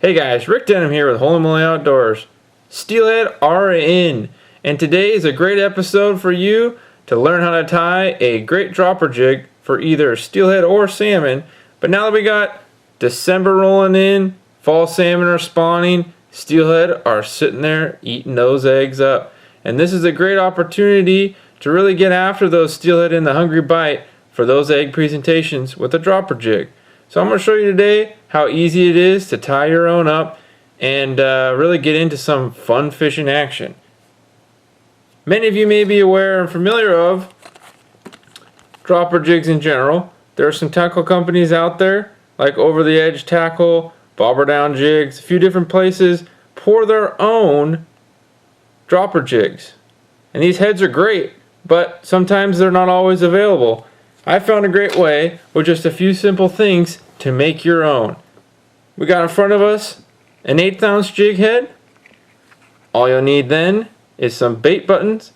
Hey guys, Rick Denham here with Holy Moly Outdoors. Steelhead are in, and today is a great episode for you to learn how to tie a great dropper jig for either steelhead or salmon. But now that we got December rolling in, fall salmon are spawning, steelhead are sitting there eating those eggs up. And this is a great opportunity to really get after those steelhead in the hungry bite for those egg presentations with a dropper jig. So I'm going to show you today how easy it is to tie your own up and really get into some fun fishing action. Many of you may be aware and familiar of dropper jigs in general. There are some tackle companies out there like Over the Edge Tackle, Bobber Down Jigs, a few different places pour their own dropper jigs. And these heads are great, but sometimes they're not always available. I found a great way with just a few simple things to make your own. We got in front of us an 1/8 ounce jig head. All you'll need then is some bait buttons.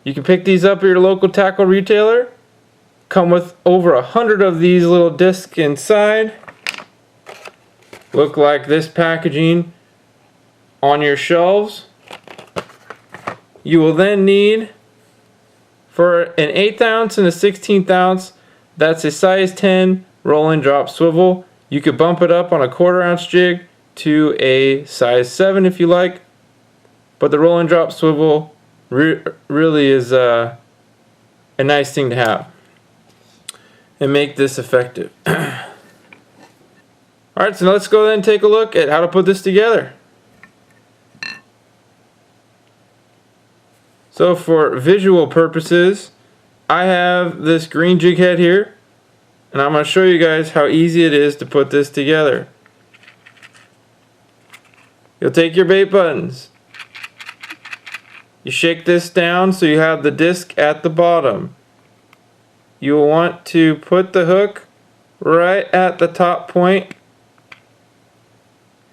You can pick these up at your local tackle retailer. Come with over 100 of these little discs inside. Look like this packaging on your shelves. You will then need, for an 1/8 ounce and a 1/16 ounce, that's a size 10 rolling drop swivel. You could bump it up on a 1/4 ounce jig to a size 7 if you like. But the rolling drop swivel really is a nice thing to have and make this effective. Alright, so let's go then and take a look at how to put this together. So for visual purposes, I have this green jig head here, and I'm going to show you guys how easy it is to put this together. You'll take your bait buttons. You shake this down so you have the disc at the bottom. You will want to put the hook right at the top point,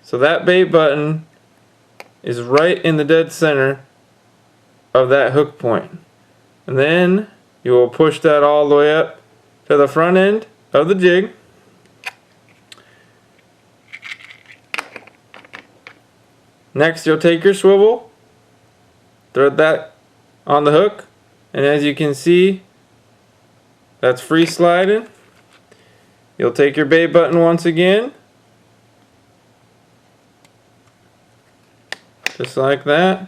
so that bait button is right in the dead center of that hook point. And then you will push that all the way up to the front end of the jig. Next, you'll take your swivel, thread that on the hook, and as you can see, that's free sliding. You'll take your bait button once again, just like that,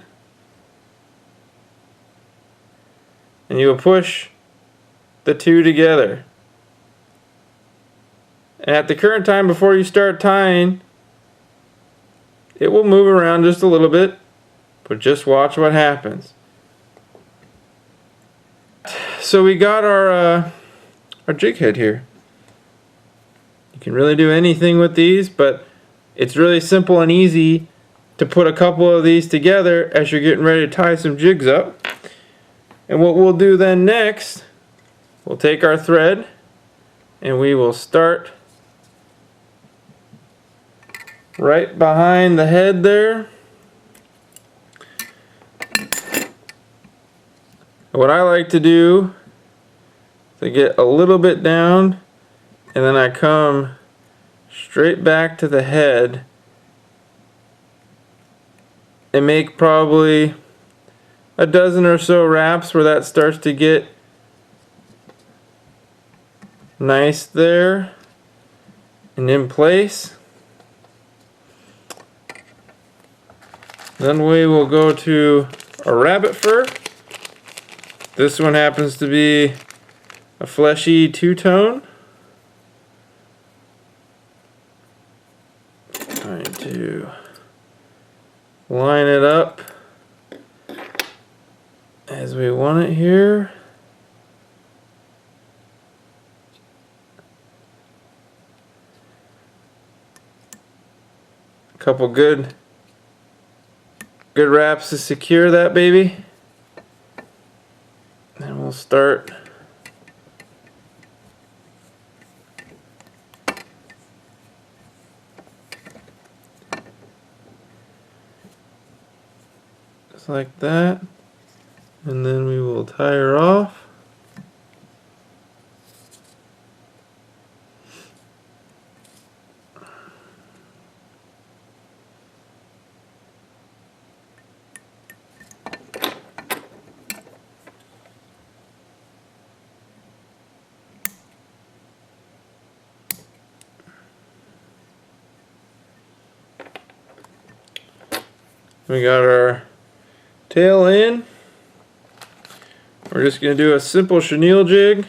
and you will push the two together. And at the current time before you start tying, it will move around just a little bit, but just watch what happens. So we got our jig head here. You can really do anything with these, but it's really simple and easy to put a couple of these together as you're getting ready to tie some jigs up. And what we'll do then next, we'll take our thread and we will start right behind the head there. What I like to do is I get a little bit down and then I come straight back to the head and make probably a dozen or so wraps where that starts to get nice there and in place. Then we will go to a rabbit fur. This one happens to be a fleshy two-tone. Trying to line it up as we want it here. A couple good wraps to secure that baby. And we'll start just like that, and then we will tie her off. We got our tail in. We're just going to do a simple chenille jig.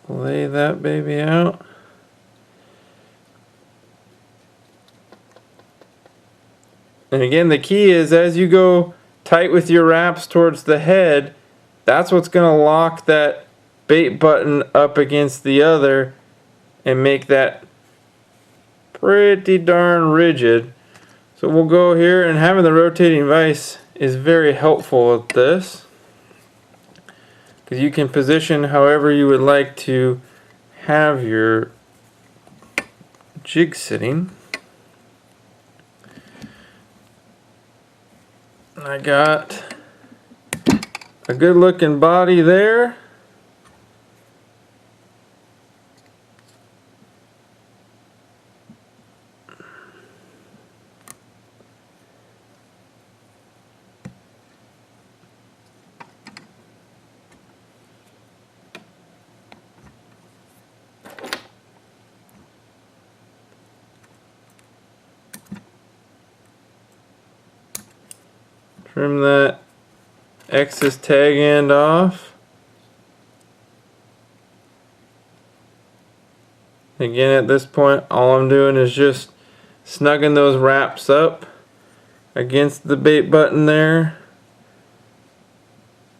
Lay that baby out. And again, the key is as you go tight with your wraps towards the head, that's what's going to lock that bait button up against the other and make that pretty darn rigid. So we'll go here, and having the rotating vise is very helpful with this, because you can position however you would like to have your jig sitting. I got a good looking body there. Trim that excess tag end off. Again, at this point, all I'm doing is just snugging those wraps up against the bait button there,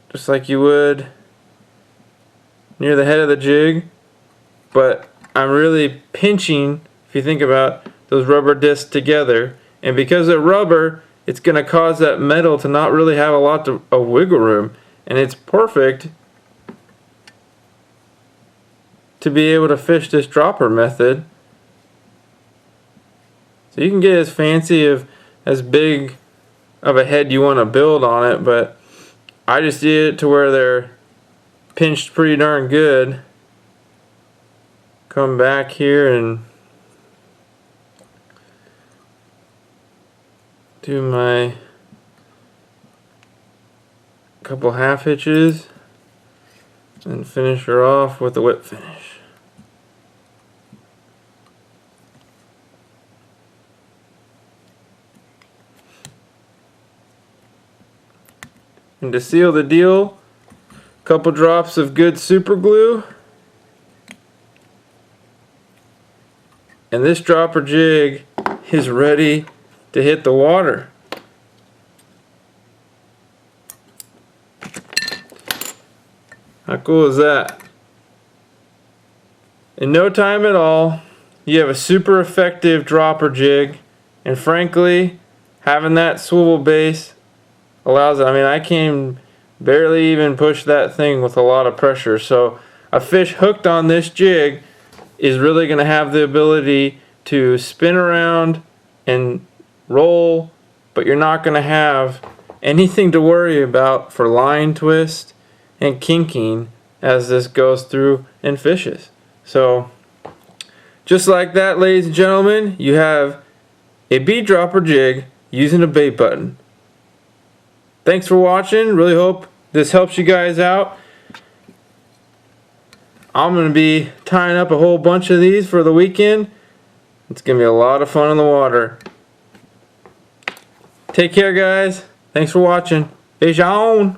just like you would near the head of the jig. But I'm really pinching, if you think about those rubber discs together, and because they're rubber, it's going to cause that metal to not really have a lot of wiggle room, and it's perfect to be able to fish this dropper method. So you can get as fancy as big of a head you want to build on it, but I just did it to where they're pinched pretty darn good. Come back here and do my couple half hitches and finish her off with a whip finish. And to seal the deal, a couple drops of good super glue, and this dropper jig is ready to hit the water. How cool is that? In no time at all, you have a super effective dropper jig, and frankly, having that swivel base allows it. I mean, I can barely even push that thing with a lot of pressure. So a fish hooked on this jig is really going to have the ability to spin around and roll, but you're not going to have anything to worry about for line twist and kinking as this goes through and fishes. So just like that, ladies and gentlemen, you have a bead dropper jig using a bait button. Thanks for watching. Really hope this helps you guys out. I'm going to be tying up a whole bunch of these for the weekend. It's going to be a lot of fun in the water. Take care, guys. Thanks for watching. Fish on.